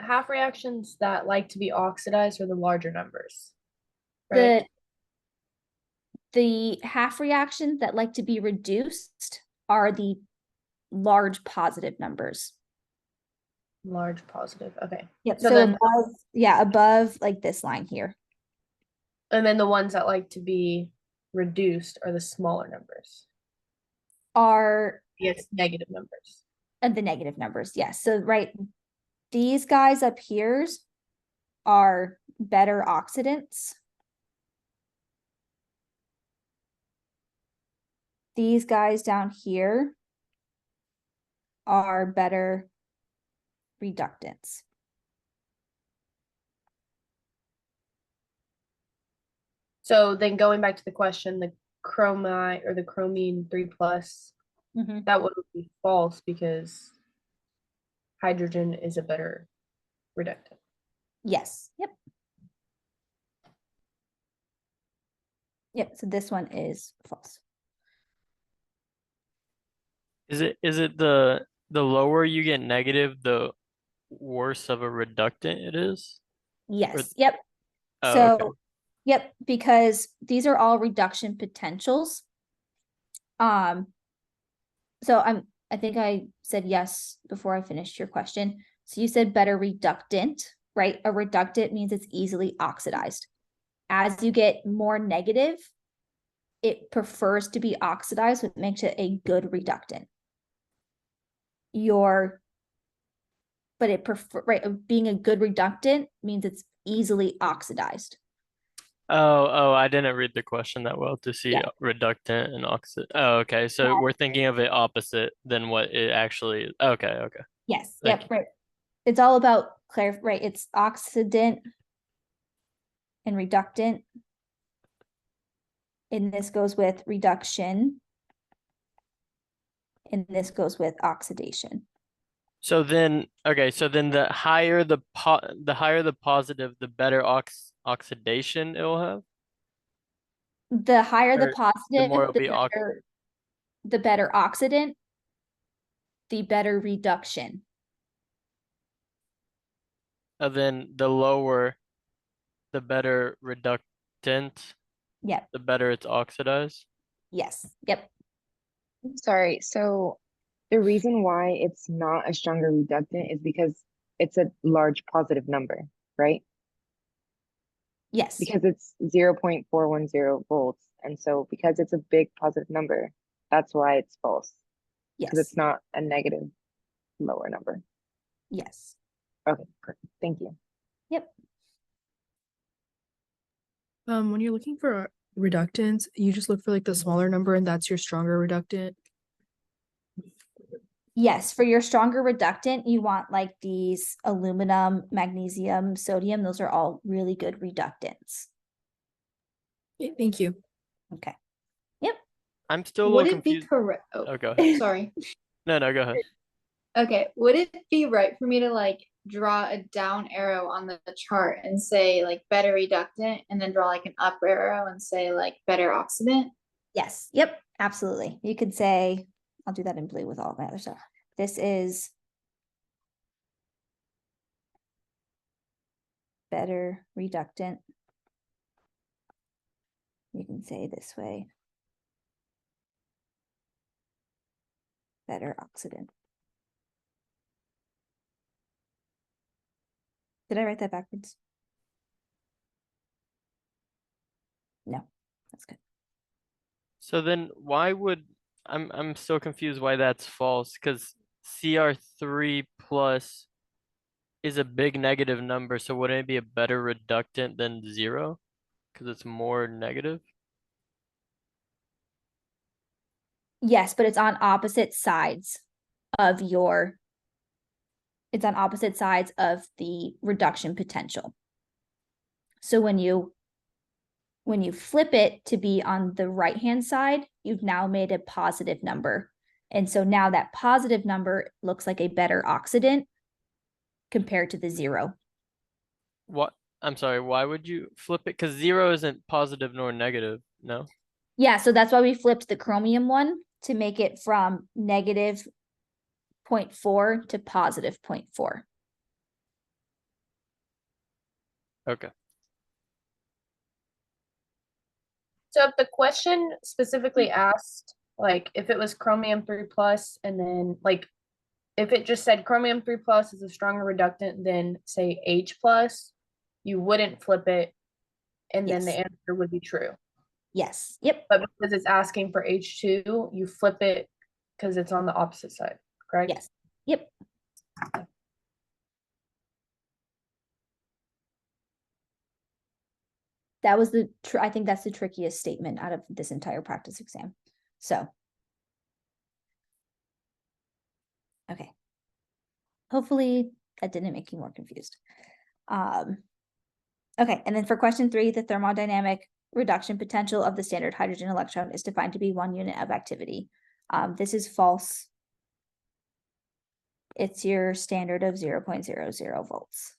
half reactions that like to be oxidized are the larger numbers, right? The half reactions that like to be reduced are the large positive numbers. Large positive, okay. Yep. So So then, above, yeah, above like this line here. and then the ones that like to be reduced are the smaller numbers. Are Yes, negative numbers. and the negative numbers, yes. So right, these guys up here are better oxidants. These guys down here are better reductants. So then going back to the question, the chromite or the chromine 3+, that would be false because hydrogen is a better reductant. Yes, yep. Yep, so this one is false. Is it the lower you get negative, the worse of a reductant it is? Yes, yep. Oh, So, okay. yep, because these are all reduction potentials. So I think I said yes before I finished your question. So you said better reductant, right? A reductant means it's easily oxidized. As you get more negative, it prefers to be oxidized, which makes it a good reductant. But it being a good reductant means it's easily oxidized. Oh, I didn't read the question that well to see Yeah. reductant and oxidant. Oh, okay. So Yeah. we're thinking of it opposite than what it actually is. Okay. Yes, Thank yep, right. It's all about right? It's oxidant and reductant. And this goes with reduction. And this goes with oxidation. So then, okay, so then the higher the positive, the better oxidation it will have? The higher the Or positive, more it'll be the better oxidant, the better reduction. And then the lower, the better reductant, Yep, the better it's oxidized. yes, yep. Sorry, so the reason why it's not a stronger reductant is because it's a large positive number, right? Yes, Because it's 0.410 volts. And so because it's a big positive number, that's why it's false. Because yes, it's not a negative lower number. yes. Okay, perfect. Thank you. Yep. When you're looking for reductants, you just look for like the smaller number and that's your stronger reductant. Yes, for your stronger reductant, you want like these aluminum, magnesium, sodium. Those are all really good reductants. Thank you. Okay. Yep. I'm still a Would little it be confused. correct? Oh, go ahead. Sorry. No, go ahead. Okay, would it be right for me to like draw a down arrow on the chart and say like better reductant and then draw like an up arrow and say like better oxidant? Yes. Yep. Absolutely. You could say, I'll do that in blue with all of my other stuff. This is better reductant. You can say this way. Better oxidant. Did I write that backwards? No, that's good. So then why would I'm still confused why that's false, because CR3 plus is a big negative number, so wouldn't it be a better reductant than 0? because it's more negative. Yes, but it's on opposite sides of your, it's on opposite sides of the reduction potential. So when you flip it to be on the right-hand side, you've now made a positive number. And so now that positive number looks like a better oxidant compared to the 0. What? I'm sorry, why would you flip it? Because 0 isn't positive nor negative, no? Yeah, so that's why we flipped the chromium one to make it from negative 0.4 to positive 0.4. Okay. So if the question specifically asked, like, if it was chromium 3+ and then like, if it just said chromium 3+ is a stronger reductant than say H+, you wouldn't flip it and then the Yes. answer would be true. Yes, yep, But because it's asking for H2, you flip it because it's on the opposite side, correct? yes, yep. That was I think that's the trickiest statement out of this entire practice exam. So. Okay. Hopefully that didn't make you more confused. Okay, and then for question 3, the thermodynamic reduction potential of the standard hydrogen electron is defined to be 1 unit of activity. This is false. It's your standard of 0.00 volts.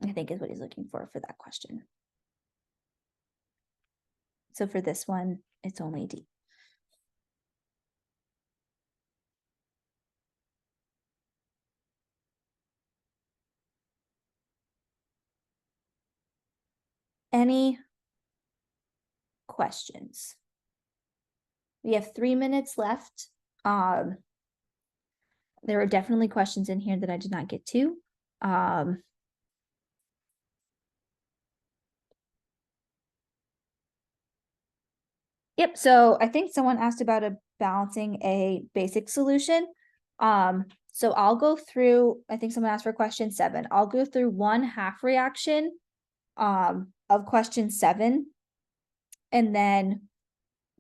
I think is what he's looking for that question. So for this one, it's only D. Any questions? We have 3 minutes left. There are definitely questions in here that I did not get to. Yep, so I think someone asked about balancing a basic solution. So I'll go through, I think someone asked for question 7. I'll go through 1/2 reaction of question 7. And then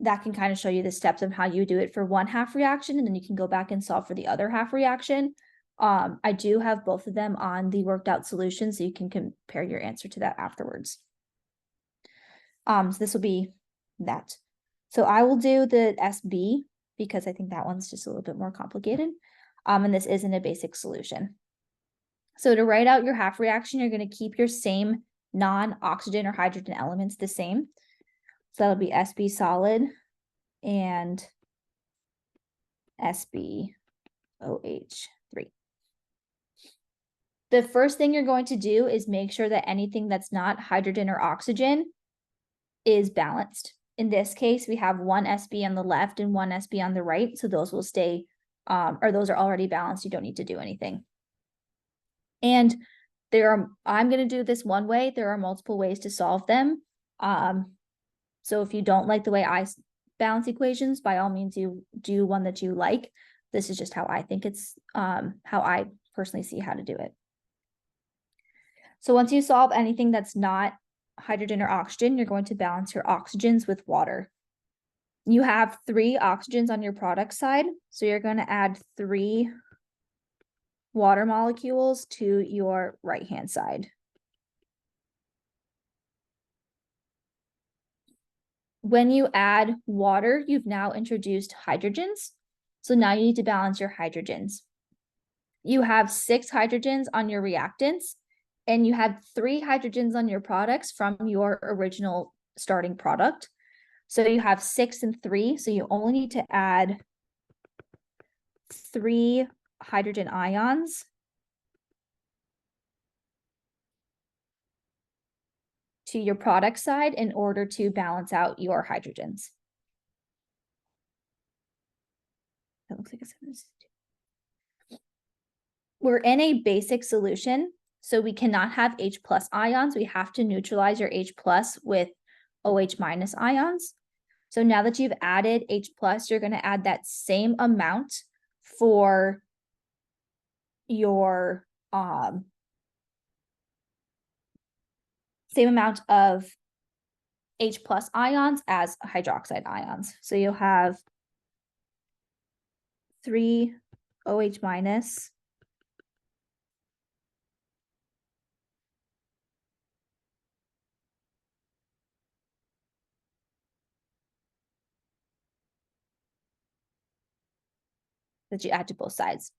that can kind of show you the steps of how you do it for 1/2 reaction, and then you can go back and solve for the other half reaction. I do have both of them on the worked out solution, so you can compare your answer to that afterwards. So this will be that. So I will do the SB because I think that one's just a little bit more complicated. And this isn't a basic solution. So to write out your half reaction, you're going to keep your same non-oxygen or hydrogen elements the same. So that'll be SB solid and SbOH3. The first thing you're going to do is make sure that anything that's not hydrogen or oxygen is balanced. In this case, we have 1 SB on the left and 1 SB on the right. So those will stay, or those are already balanced. You don't need to do anything. And I'm going to do this one way. There are multiple ways to solve them. So if you don't like the way I balance equations, by all means, you do one that you like. This is just how I think it's, how I personally see how to do it. So once you solve anything that's not hydrogen or oxygen, you're going to balance your oxygens with water. You have 3 oxygens on your product side, so you're going to add 3 water molecules to your right-hand side. When you add water, you've now introduced hydrogens. So now you need to balance your hydrogens. You have 6 hydrogens on your reactants, and you have 3 hydrogens on your products from your original starting product. So you have 6 and 3, so you only need to add 3 hydrogen ions to your product side in order to balance out your hydrogens. That looks like a 7. We're in a basic solution, so we cannot have H+ ions. We have to neutralize your H+ with OH- ions. So now that you've added H+, you're going to add that same amount for your same amount of H plus ions as hydroxide ions. So you'll have 3 OH minus that you add to both sides.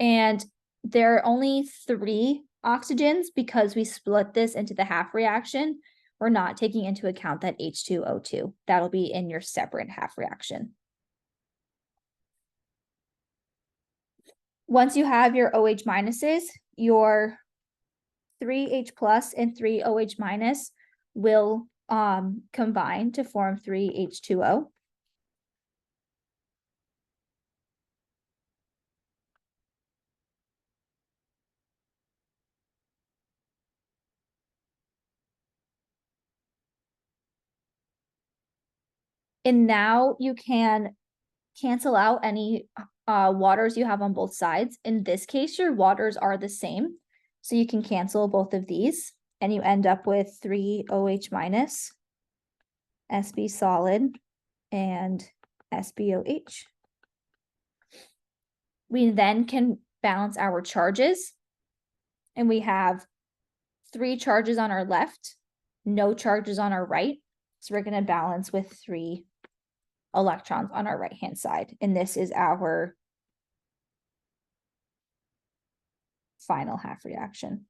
And there are only 3 oxygens because we split this into the half reaction. We're not taking into account that H2O2. That'll be in your separate half reaction. Once you have your OH minuses, your 3H plus and 3 OH minus will combine to form 3H2O. And now you can cancel out any waters you have on both sides. In this case, your waters are the same. So you can cancel both of these and you end up with 3 OH minus, SB solid, and SbOH. We then can balance our charges. And we have 3 charges on our left, no charges on our right. So we're going to balance with 3 electrons on our right-hand side. And this is our final half reaction.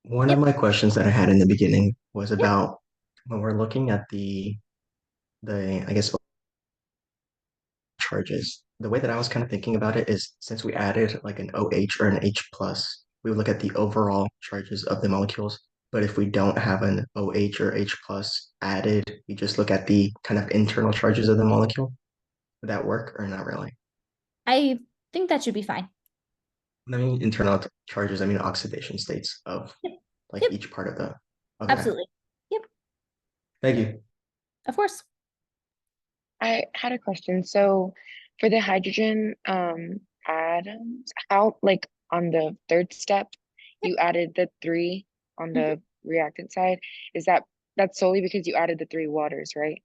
One of my questions that I had in the beginning was about when we're looking at the I guess charges. The way that I was kind of thinking about it is since we added like an OH or an H plus, we would look at the overall charges of the molecules. But if we don't have an OH or H plus added, we just look at the kind of internal charges of the molecule. Would that work or not really? I think that should be fine. I mean, internal charges, I mean oxidation states of like Yep. each part of the. Okay. Absolutely. Yep, Thank you. of course. I had a question. So for the hydrogen atoms, how like on the third step, you added the 3 on the reactant side. Is that's solely because you added the 3 waters, right?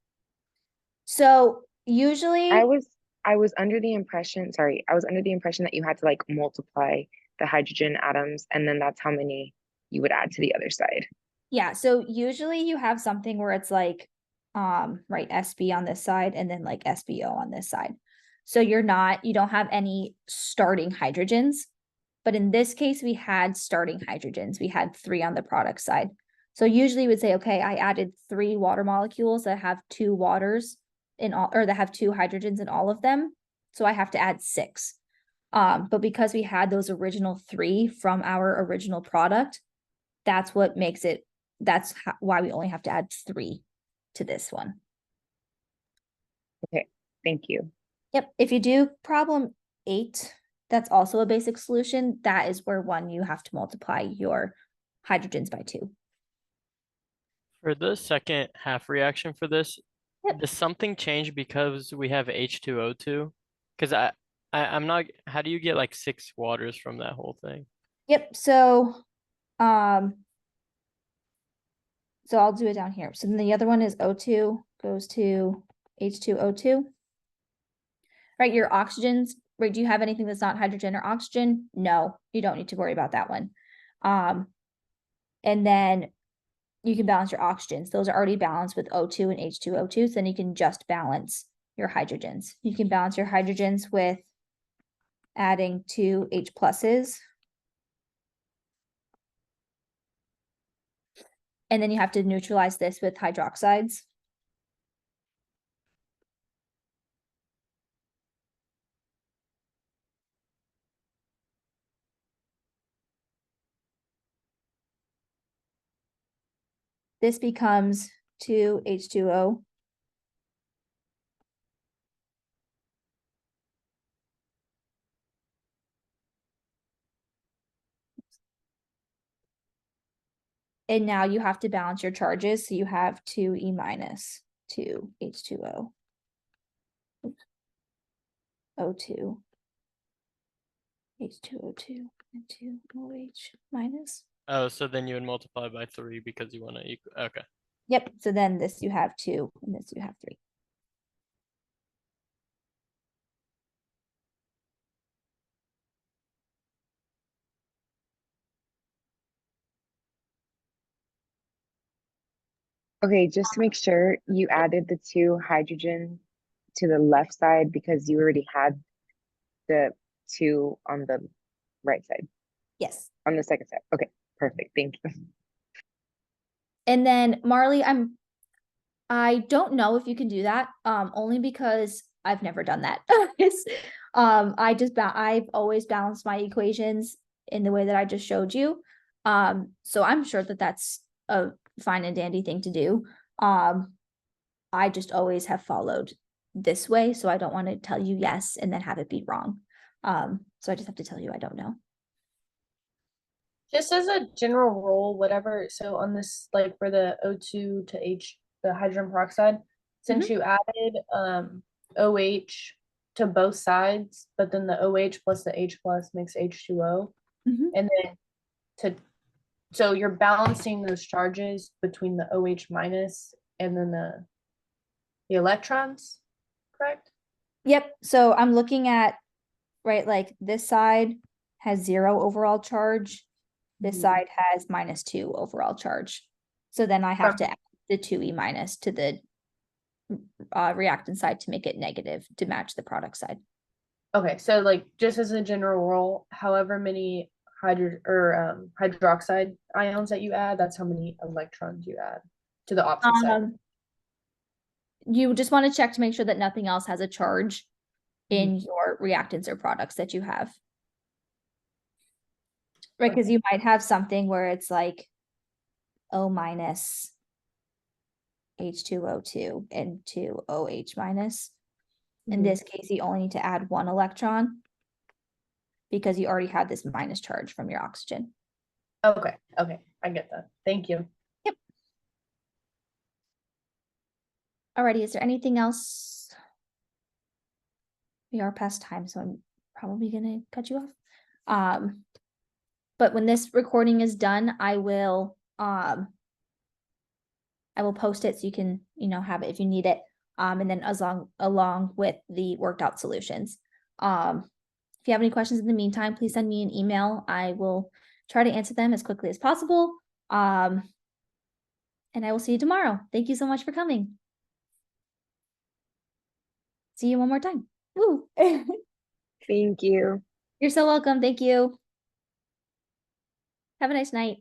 So usually, I was under the impression, sorry, I was under the impression that you had to like multiply the hydrogen atoms and then that's how many you would add to the other side. yeah, so usually you have something where it's like, right, SB on this side and then like SBO on this side. So you don't have any starting hydrogens. But in this case, we had starting hydrogens. We had 3 on the product side. So usually you would say, okay, I added 3 water molecules that have 2 waters in all, or that have 2 hydrogens in all of them. So I have to add 6. But because we had those original 3 from our original product, that's what makes it, why we only have to add 3 to this one. Okay, thank you. Yep, if you do problem 8, that's also a basic solution. That is where you have to multiply your hydrogens by 2. For the second half reaction for this, Yep. does something change because we have H2O2? Because I'm not, how do you get like 6 waters from that whole thing? Yep, so I'll do it down here. So then the other one is O2 goes to H2O2. Right, your oxygens, right, do you have anything that's not hydrogen or oxygen? No, you don't need to worry about that one. And then you can balance your oxygens. Those are already balanced with O2 and H2O2, so then you can just balance your hydrogens. You can balance your hydrogens with adding 2 H pluses. And then you have to neutralize this with hydroxides. This becomes 2H2O. And now you have to balance your charges. So you have 2E minus 2H2O. O2, H2O2, and 2 OH minus. Oh, so then you would multiply by 3 because you want to equal. Okay. Yep, so then this you have 2, and this you have 3. Okay, just to make sure you added the 2 hydrogen to the left side because you already had the 2 on the right side, Yes. on the second side. Okay, perfect. Thank you. And then Marley, I don't know if you can do that, only because I've never done that. I've always balanced my equations in the way that I just showed you. So I'm sure that that's a fine and dandy thing to do. I just always have followed this way, so I don't want to tell you yes and then have it be wrong. So I just have to tell you I don't know. Just as a general rule, whatever, so on this, like for the O2 to H, the hydrogen peroxide, since you added OH to both sides, but then the OH plus the H plus makes H2O, Mhm. and then so you're balancing those charges between the OH minus and then the electrons, correct? Yep, so I'm looking at, right, like this side has 0 overall charge. This side has -2 overall charge. So then I have From- to add the 2E minus to the reactant side to make it negative to match the product side. Okay, so like just as a general rule, however many hydroxide ions that you add, that's how many electrons you add to the opposite side. You just want to check to make sure that nothing else has a charge in your reactants or products that you have. Right, because you might have something where it's like O minus H2O2 and 2 OH minus. In this case, you only need to add 1 electron because you already had this minus charge from your oxygen. Okay, I get that. Thank you. Yep. Alrighty, is there anything else? We are past time, so I'm probably gonna cut you off. But when this recording is done, I will post it so you can, have it if you need it. And then along with the worked out solutions. If you have any questions in the meantime, please send me an email. I will try to answer them as quickly as possible. And I will see you tomorrow. Thank you so much for coming. See you one more time. Woo. Thank you. You're so welcome. Thank you. Have a nice night.